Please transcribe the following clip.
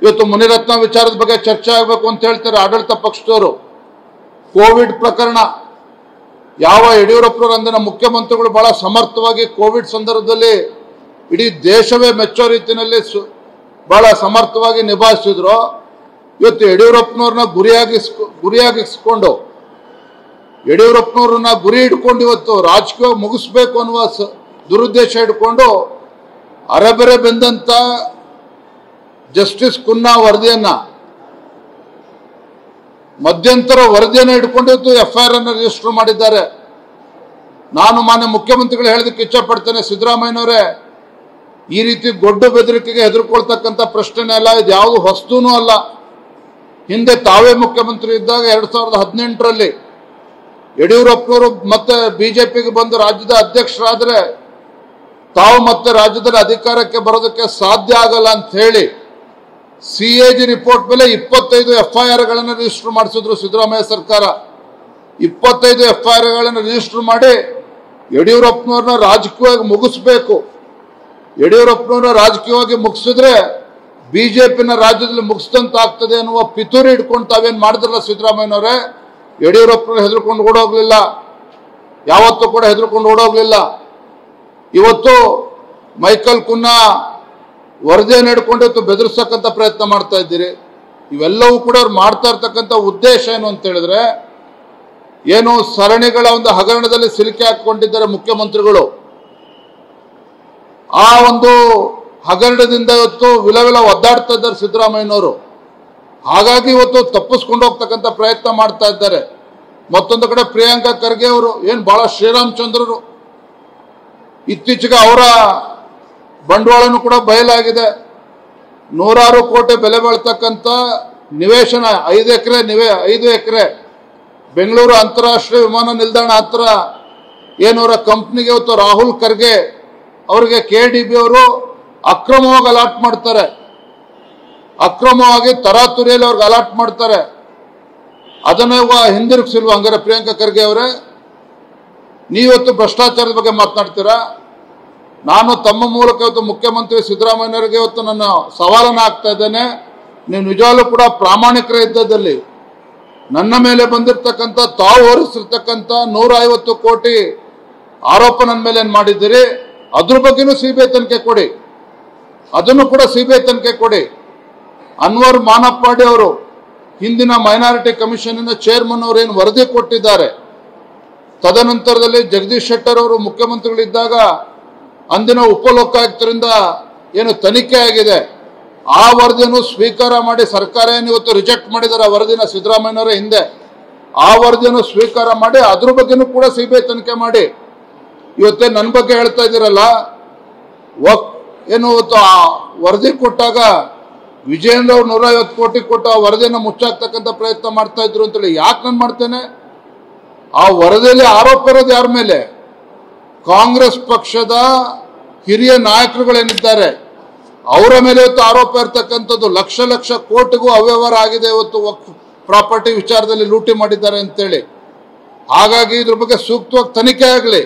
ಇವತ್ತು ಮುನಿರತ್ನ ವಿಚಾರದ ಬಗ್ಗೆ ಚರ್ಚೆ ಆಗಬೇಕು ಅಂತ ಹೇಳ್ತಾರೆ ಆಡಳಿತ ಪಕ್ಷದವರು. ಕೋವಿಡ್ ಪ್ರಕರಣ, ಯಾವ ಯಡಿಯೂರಪ್ಪನವರು ಅಂದಿನ ಮುಖ್ಯಮಂತ್ರಿಗಳು ಬಹಳ ಸಮರ್ಥವಾಗಿ ಕೋವಿಡ್ ಸಂದರ್ಭದಲ್ಲಿ ಇಡೀ ದೇಶವೇ ಮೆಚ್ಚೋ ರೀತಿಯಲ್ಲಿ ಬಹಳ ಸಮರ್ಥವಾಗಿ ನಿಭಾಯಿಸಿದ್ರು. ಇವತ್ತು ಯಡಿಯೂರಪ್ಪನವ್ರನ್ನ ಗುರಿಯಾಗಿಸ್ಕೊಂಡು ಯಡಿಯೂರಪ್ಪನವ್ರನ್ನ ಗುರಿ ಇಟ್ಕೊಂಡು ಇವತ್ತು ರಾಜಕೀಯ ಮುಗಿಸ್ಬೇಕು ಅನ್ನುವ ದುರುದ್ದೇಶ ಇಟ್ಕೊಂಡು ಅರೆಬೆರೆ ಬೆಂದಂತ ಜಸ್ಟಿಸ್ ಕುನ್ನಾ ವರದಿಯನ್ನ, ಮಧ್ಯಂತರ ವರದಿಯನ್ನು ಇಟ್ಕೊಂಡು ಇವತ್ತು FIR ಅನ್ನು ರಿಜಿಸ್ಟರ್ ಮಾಡಿದ್ದಾರೆ. ನಾನು ಮಾನ್ಯ ಮುಖ್ಯಮಂತ್ರಿಗಳು ಹೇಳೋದಕ್ಕೆ ಇಚ್ಛೆ ಪಡ್ತೇನೆ, ಸಿದ್ದರಾಮಯ್ಯನವರೇ, ಈ ರೀತಿ ಗೊಡ್ಡು ಬೆದರಿಕೆಗೆ ಹೆದರ್ಕೊಳ್ತಕ್ಕಂಥ ಪ್ರಶ್ನೆ ಅಲ್ಲ, ಇದು ಯಾವುದು ಹೊಸ್ತೂನೂ ಅಲ್ಲ. ಹಿಂದೆ ತಾವೇ ಮುಖ್ಯಮಂತ್ರಿ ಇದ್ದಾಗ 2018ರಲ್ಲಿ ಯಡಿಯೂರಪ್ಪನವರು ಮತ್ತೆ ಬಿಜೆಪಿಗೆ ಬಂದು ರಾಜ್ಯದ ಅಧ್ಯಕ್ಷರಾದರೆ ತಾವು ಮತ್ತೆ ರಾಜ್ಯದಲ್ಲಿ ಅಧಿಕಾರಕ್ಕೆ ಬರೋದಕ್ಕೆ ಸಾಧ್ಯ ಆಗಲ್ಲ ಅಂತ ಹೇಳಿ CAG ರಿಪೋರ್ಟ್ ಮೇಲೆ 25 FIRಗಳನ್ನು ರಿಜಿಸ್ಟರ್ ಮಾಡಿಸಿದ್ರು ಸಿದ್ದರಾಮಯ್ಯ ಸರ್ಕಾರ. 25 FIRಗಳನ್ನು ರಿಜಿಸ್ಟರ್ ಮಾಡಿ ಯಡಿಯೂರಪ್ಪನವ್ರನ್ನ ರಾಜಕೀಯವಾಗಿ ಮುಗಿಸ್ಬೇಕು. ಯಡಿಯೂರಪ್ಪನವ್ರನ್ನ ರಾಜಕೀಯವಾಗಿ ಮುಗಿಸಿದ್ರೆ ಬಿಜೆಪಿನ ರಾಜ್ಯದಲ್ಲಿ ಮುಗಿಸಿದಂತ ಆಗ್ತದೆ ಅನ್ನುವ ಪಿತೂರಿ ಇಟ್ಕೊಂಡು ತಾವೇನು ಮಾಡಿದ್ರಲ್ಲ ಸಿದ್ದರಾಮಯ್ಯನವರೇ, ಯಡಿಯೂರಪ್ಪನವ್ರು ಹೆದರ್ಕೊಂಡು ಓಡೋಗ್ಲಿಲ್ಲ, ಯಾವತ್ತೂ ಕೂಡ ಹೆದರ್ಕೊಂಡು ಓಡೋಗ್ಲಿಲ್ಲ. ಇವತ್ತು ಮೈಕಲ್ ಕುನ್ನಾ ವರದಿಯನ್ನು ಹಿಡ್ಕೊಂಡು ಬೆದರಿಸತಕ್ಕಂಥ ಪ್ರಯತ್ನ ಮಾಡ್ತಾ ಇದ್ದೀರಿ. ಇವೆಲ್ಲವೂ ಕೂಡ ಅವ್ರು ಮಾಡ್ತಾ ಇರ್ತಕ್ಕಂಥ ಉದ್ದೇಶ ಏನು ಅಂತ ಹೇಳಿದ್ರೆ, ಏನು ಸರಣಿಗಳ ಒಂದು ಹಗರಣದಲ್ಲಿ ಸಿಲುಕಿ ಹಾಕೊಂಡಿದ್ದಾರೆ ಮುಖ್ಯಮಂತ್ರಿಗಳು. ಆ ಒಂದು ಹಗರಣದಿಂದ ಇವತ್ತು ವಿಲವಿಲ ಒದ್ದಾಡ್ತಾ ಇದ್ದಾರೆ ಸಿದ್ದರಾಮಯ್ಯನವರು. ಹಾಗಾಗಿ ಇವತ್ತು ತಪ್ಪಿಸ್ಕೊಂಡು ಹೋಗ್ತಕ್ಕಂಥ ಪ್ರಯತ್ನ ಮಾಡ್ತಾ ಇದ್ದಾರೆ. ಮತ್ತೊಂದು ಕಡೆ ಪ್ರಿಯಾಂಕಾ ಖರ್ಗೆ ಅವರು ಏನು ಬಹಳ ಶ್ರೀರಾಮಚಂದ್ರರು, ಇತ್ತೀಚೆಗೆ ಅವರ ಬಂಡವಾಳನೂ ಕೂಡ ಬಯಲಾಗಿದೆ. 100 ಕೋಟಿ ಬೆಲೆ ಬಾಳ್ತಕ್ಕಂಥ ನಿವೇಶನ 5 ಎಕರೆ ಬೆಂಗಳೂರು ಅಂತಾರಾಷ್ಟ್ರೀಯ ವಿಮಾನ ನಿಲ್ದಾಣ ಹತ್ರ ಏನವರ ಕಂಪ್ನಿಗೆ ಇವತ್ತು ರಾಹುಲ್ ಖರ್ಗೆ ಅವರಿಗೆ KDB ಅವರು ಅಕ್ರಮವಾಗಿ ಅಲಾಟ್ ಮಾಡ್ತಾರೆ. ಅಕ್ರಮವಾಗಿ ತರಾತುರಿಯಲ್ಲಿ ಅವ್ರಿಗೆ ಅಲಾಟ್ ಮಾಡ್ತಾರೆ. ಅದನ್ನ ಹಿಂದಿರುಗಿಸಿಲ್ವ ಹಂಗಾರೆ ಪ್ರಿಯಾಂಕಾ ಖರ್ಗೆ ಅವರೇ? ನೀವತ್ತು ಭ್ರಷ್ಟಾಚಾರದ ಬಗ್ಗೆ ಮಾತನಾಡ್ತೀರಾ? ನಾನು ತಮ್ಮ ಮೂಲಕ ಇವತ್ತು ಮುಖ್ಯಮಂತ್ರಿ ಸಿದ್ದರಾಮಯ್ಯನವರಿಗೆ ಇವತ್ತು ನನ್ನ ಸವಾಲನ್ನು ಹಾಕ್ತಾ ಇದ್ದೇನೆ. ನೀವು ನಿಜವಾಗ್ಲೂ ಕೂಡ ಪ್ರಾಮಾಣಿಕರ ಇದ್ದದಲ್ಲಿ ನನ್ನ ಮೇಲೆ ಬಂದಿರತಕ್ಕಂಥ, ತಾವು ಹೊರಿಸಿರ್ತಕ್ಕಂಥ 150 ಕೋಟಿ ಆರೋಪ ನನ್ನ ಮೇಲೆ ಏನು ಮಾಡಿದ್ದೀರಿ, ಅದ್ರ ಬಗ್ಗೆನೂ CBI ತನಿಖೆ ಕೊಡಿ. ಅದನ್ನು ಕೂಡ CBI ತನಿಖೆ ಕೊಡಿ. ಅನ್ವರ್ ಮಾನಪ್ಪಾಡಿ ಅವರು ಹಿಂದಿನ ಮೈನಾರಿಟಿ ಕಮಿಷನ್ನ ಚೇರ್ಮನ್ ಅವರು ಏನು ವರದಿ ಕೊಟ್ಟಿದ್ದಾರೆ, ತದನಂತರದಲ್ಲಿ ಜಗದೀಶ್ ಶೆಟ್ಟರ್ ಅವರು ಮುಖ್ಯಮಂತ್ರಿಗಳಿದ್ದಾಗ ಅಂದಿನ ಉಪಲೋಕಾಯುಕ್ತರಿಂದ ಏನು ತನಿಖೆ ಆಗಿದೆ, ಆ ವರದಿಯನ್ನು ಸ್ವೀಕಾರ ಮಾಡಿ ಸರ್ಕಾರ ಏನು ಇವತ್ತು ರಿಜೆಕ್ಟ್ ಮಾಡಿದ್ದಾರೆ ಆ ವರದಿನ ಸಿದ್ದರಾಮಯ್ಯನವರ ಹಿಂದೆ. ಆ ವರದಿಯನ್ನು ಸ್ವೀಕಾರ ಮಾಡಿ ಅದ್ರ ಬಗ್ಗೆನೂ ಕೂಡ CBI ತನಿಖೆ ಮಾಡಿ. ಇವತ್ತೇ ನನ್ನ ಬಗ್ಗೆ ಹೇಳ್ತಾ ಇದ್ದೀರಲ್ಲ, ಏನು ಇವತ್ತು ಆ ವರದಿ ಕೊಟ್ಟಾಗ ವಿಜಯೇಂದ್ರ ಅವರು 150 ಕೋಟಿ ಕೊಟ್ಟು ಆ ವರದಿಯನ್ನು ಮುಚ್ಚಾಕ್ತಕ್ಕಂಥ ಪ್ರಯತ್ನ ಮಾಡ್ತಾ ಇದ್ರು ಅಂತೇಳಿ ಯಾಕೆ ನಾನು ಮಾಡ್ತೇನೆ? ಆ ವರದಿಯಲ್ಲಿ ಆರೋಪ ಇರೋದು ಯಾರ ಮೇಲೆ? ಕಾಂಗ್ರೆಸ್ ಪಕ್ಷದ ಹಿರಿಯ ನಾಯಕರುಗಳೇನಿದ್ದಾರೆ ಅವರ ಮೇಲೆ ಇವತ್ತು ಆರೋಪ ಇರ್ತಕ್ಕಂಥದ್ದು. ಲಕ್ಷ ಕೋಟಿಗೂ ಅವ್ಯವಹಾರ ಆಗಿದೆ ಇವತ್ತು ವಕ್ಫ್ ಪ್ರಾಪರ್ಟಿ ವಿಚಾರದಲ್ಲಿ ಲೂಟಿ ಮಾಡಿದ್ದಾರೆ ಅಂತೇಳಿ. ಹಾಗಾಗಿ ಇದ್ರ ಬಗ್ಗೆ ಸೂಕ್ತವಾಗಿ ತನಿಖೆ ಆಗಲಿ.